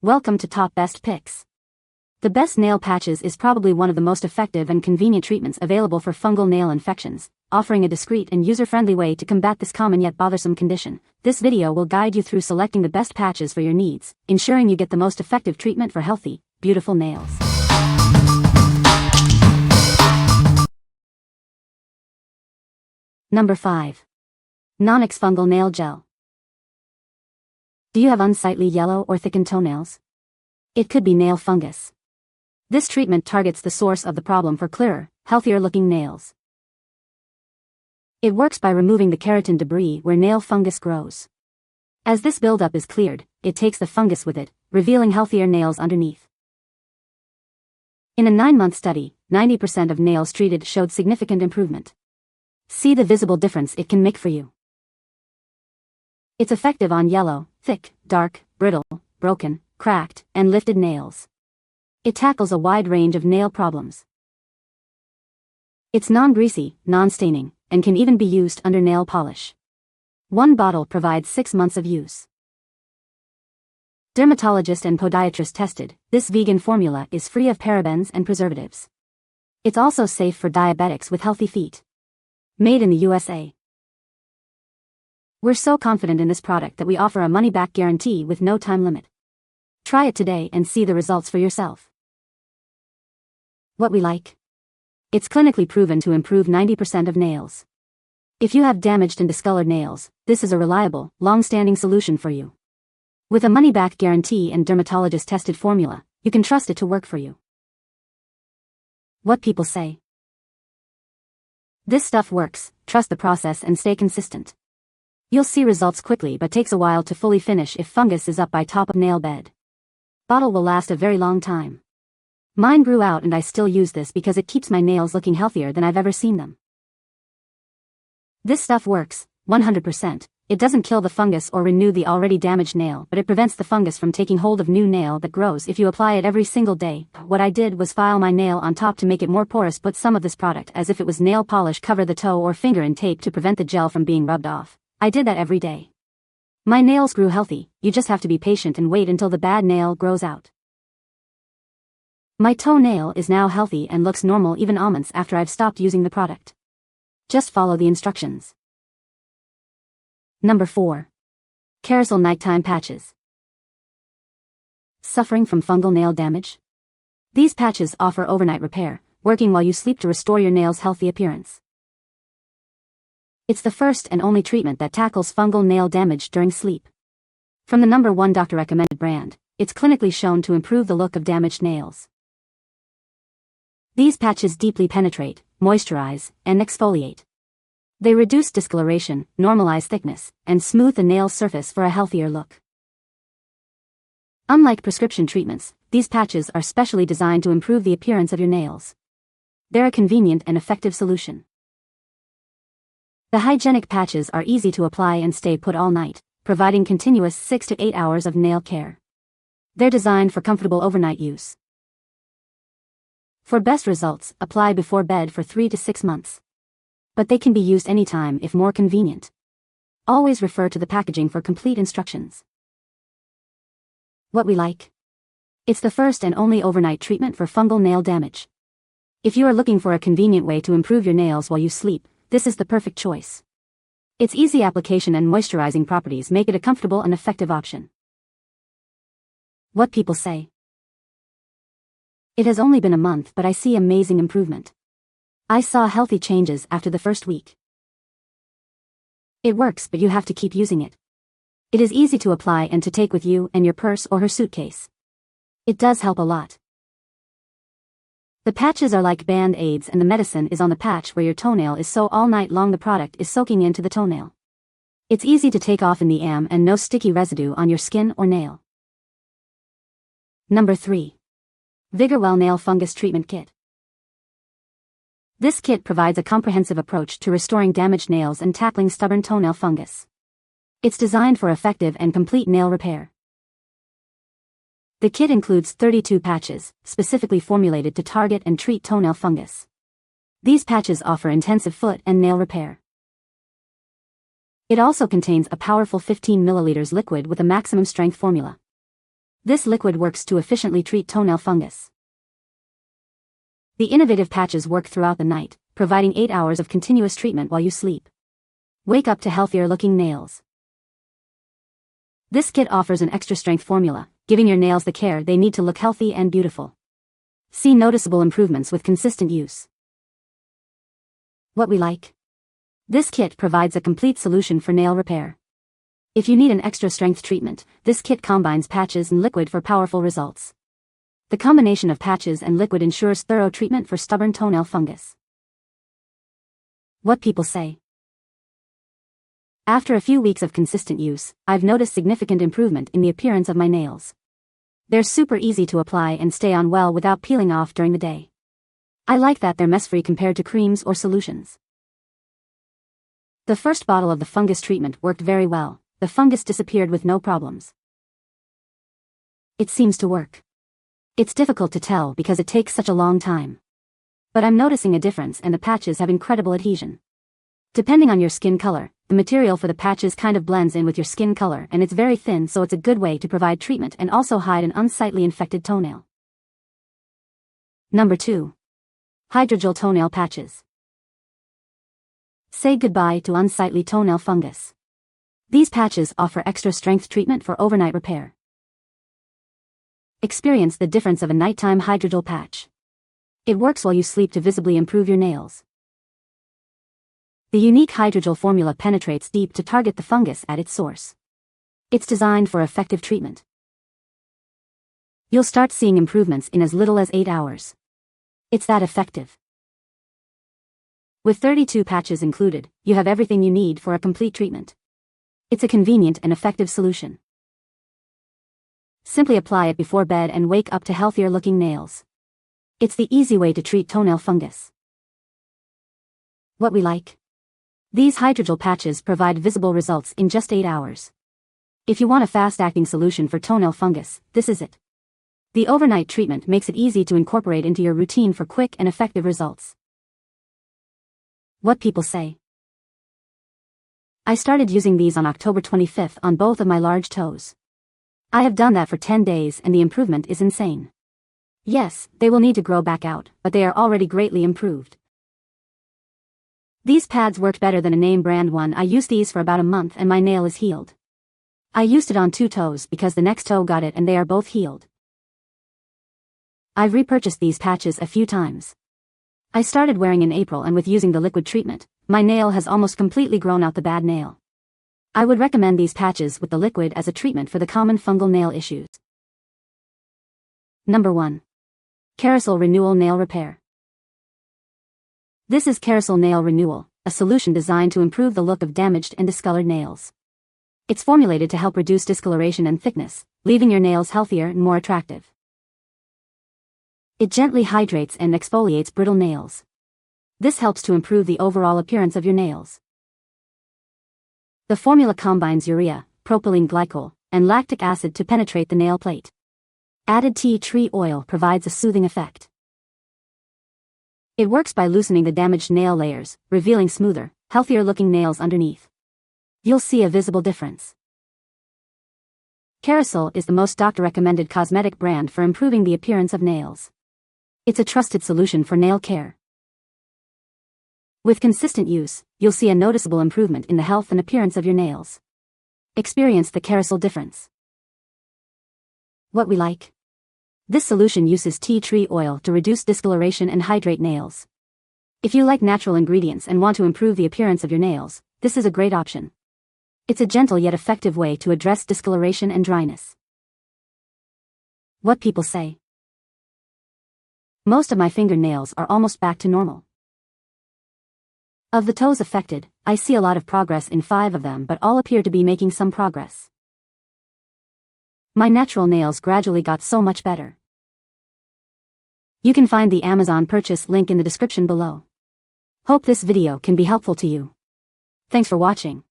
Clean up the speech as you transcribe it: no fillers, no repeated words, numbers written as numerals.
Welcome to Top Best Picks. The best nail patches is probably one of the most effective and convenient treatments available for fungal nail infections, offering a discreet and user-friendly way to combat this common yet bothersome condition. This video will guide you through selecting the best patches for your needs, ensuring you get the most effective treatment for healthy, beautiful nails. Number 5. NONYX Fungal Nail Gel. Do you have unsightly yellow or thickened toenails? It could be nail fungus. This treatment targets the source of the problem for clearer, healthier-looking nails. It works by removing the keratin debris where nail fungus grows. As this buildup is cleared, it takes the fungus with it, revealing healthier nails underneath. In a 9-month study, 90% of nails treated showed significant improvement. See the visible difference it can make for you. It's effective on yellow, thick, dark, brittle, broken, cracked, and lifted nails. It tackles a wide range of nail problems. It's non-greasy, non-staining, and can even be used under nail polish. One bottle provides 6 months of use. Dermatologist and podiatrist tested, this vegan formula is free of parabens and preservatives. It's also safe for diabetics with healthy feet. Made in the USA. We're so confident in this product that we offer a money-back guarantee with no time limit. Try it today and see the results for yourself. What we like? It's clinically proven to improve 90% of nails. If you have damaged and discolored nails, this is a reliable, long-standing solution for you. With a money-back guarantee and dermatologist-tested formula, you can trust it to work for you. What people say. This stuff works, trust the process and stay consistent. You'll see results quickly but takes a while to fully finish if fungus is up by top of nail bed. Bottle will last a very long time. Mine grew out and I still use this because it keeps my nails looking healthier than I've ever seen them. This stuff works, 100%. It doesn't kill the fungus or renew the already damaged nail, but it prevents the fungus from taking hold of new nail that grows if you apply it every single day. What I did was file my nail on top to make it more porous, put some of this product as if it was nail polish, cover the toe or finger in tape to prevent the gel from being rubbed off. I did that every day. My nails grew healthy, you just have to be patient and wait until the bad nail grows out. My toenail is now healthy and looks normal even months after I've stopped using the product. Just follow the instructions. Number 4. Kerasal Nighttime Patches. Suffering from fungal nail damage? These patches offer overnight repair, working while you sleep to restore your nails' healthy appearance. It's the first and only treatment that tackles fungal nail damage during sleep. From the number 1 doctor-recommended brand, it's clinically shown to improve the look of damaged nails. These patches deeply penetrate, moisturize, and exfoliate. They reduce discoloration, normalize thickness, and smooth the nail surface for a healthier look. Unlike prescription treatments, these patches are specially designed to improve the appearance of your nails. They're a convenient and effective solution. The hygienic patches are easy to apply and stay put all night, providing continuous 6 to 8 hours of nail care. They're designed for comfortable overnight use. For best results, apply before bed for 3 to 6 months. But they can be used anytime if more convenient. Always refer to the packaging for complete instructions. What we like? It's the first and only overnight treatment for fungal nail damage. If you are looking for a convenient way to improve your nails while you sleep, this is the perfect choice. Its easy application and moisturizing properties make it a comfortable and effective option. What people say. It has only been a month, but I see amazing improvement. I saw healthy changes after the first week. It works, but you have to keep using it. It is easy to apply and to take with you and your purse or her suitcase. It does help a lot. The patches are like band-aids and the medicine is on the patch where your toenail is, so all night long the product is soaking into the toenail. It's easy to take off in the AM and no sticky residue on your skin or nail. Number 3. Vigorwell Nail Fungus Treatment Kit. This kit provides a comprehensive approach to restoring damaged nails and tackling stubborn toenail fungus. It's designed for effective and complete nail repair. The kit includes 32 patches, specifically formulated to target and treat toenail fungus. These patches offer intensive foot and nail repair. It also contains a powerful 15 ml liquid with a maximum strength formula. This liquid works to efficiently treat toenail fungus. The innovative patches work throughout the night, providing 8 hours of continuous treatment while you sleep. Wake up to healthier-looking nails. This kit offers an extra-strength formula, giving your nails the care they need to look healthy and beautiful. See noticeable improvements with consistent use. What we like. This kit provides a complete solution for nail repair. If you need an extra-strength treatment, this kit combines patches and liquid for powerful results. The combination of patches and liquid ensures thorough treatment for stubborn toenail fungus. What people say. After a few weeks of consistent use, I've noticed significant improvement in the appearance of my nails. They're super easy to apply and stay on well without peeling off during the day. I like that they're mess-free compared to creams or solutions. The first bottle of the fungus treatment worked very well. The fungus disappeared with no problems. It seems to work. It's difficult to tell because it takes such a long time. But I'm noticing a difference and the patches have incredible adhesion. Depending on your skin color, the material for the patches kind of blends in with your skin color and it's very thin, so it's a good way to provide treatment and also hide an unsightly infected toenail. Number 2. Hydrogel toenail patches. Say goodbye to unsightly toenail fungus. These patches offer extra strength treatment for overnight repair. Experience the difference of a nighttime hydrogel patch. It works while you sleep to visibly improve your nails. The unique hydrogel formula penetrates deep to target the fungus at its source. It's designed for effective treatment. You'll start seeing improvements in as little as 8 hours. It's that effective. With 32 patches included, you have everything you need for a complete treatment. It's a convenient and effective solution. Simply apply it before bed and wake up to healthier-looking nails. It's the easy way to treat toenail fungus. What we like. These hydrogel patches provide visible results in just 8 hours. If you want a fast-acting solution for toenail fungus, this is it. The overnight treatment makes it easy to incorporate into your routine for quick and effective results. What people say. I started using these on October 25th on both of my large toes. I have done that for 10 days and the improvement is insane. Yes, they will need to grow back out, but they are already greatly improved. These pads worked better than a name brand one. I used these for about a month and my nail is healed. I used it on 2 toes because the next toe got it and they are both healed. I've repurchased these patches a few times. I started wearing in April and with using the liquid treatment, my nail has almost completely grown out the bad nail. I would recommend these patches with the liquid as a treatment for the common fungal nail issues. Number 1. Kerasal Renewal Nail Repair. This is Kerasal Nail Renewal, a solution designed to improve the look of damaged and discolored nails. It's formulated to help reduce discoloration and thickness, leaving your nails healthier and more attractive. It gently hydrates and exfoliates brittle nails. This helps to improve the overall appearance of your nails. The formula combines urea, propylene glycol, and lactic acid to penetrate the nail plate. Added tea tree oil provides a soothing effect. It works by loosening the damaged nail layers, revealing smoother, healthier-looking nails underneath. You'll see a visible difference. Kerasal is the most doctor-recommended cosmetic brand for improving the appearance of nails. It's a trusted solution for nail care. With consistent use, you'll see a noticeable improvement in the health and appearance of your nails. Experience the Kerasal difference. What we like. This solution uses tea tree oil to reduce discoloration and hydrate nails. If you like natural ingredients and want to improve the appearance of your nails, this is a great option. It's a gentle yet effective way to address discoloration and dryness. What people say. Most of my fingernails are almost back to normal. Of the toes affected, I see a lot of progress in 5 of them, but all appear to be making some progress. My natural nails gradually got so much better. You can find the Amazon purchase link in the description below. Hope this video can be helpful to you. Thanks for watching.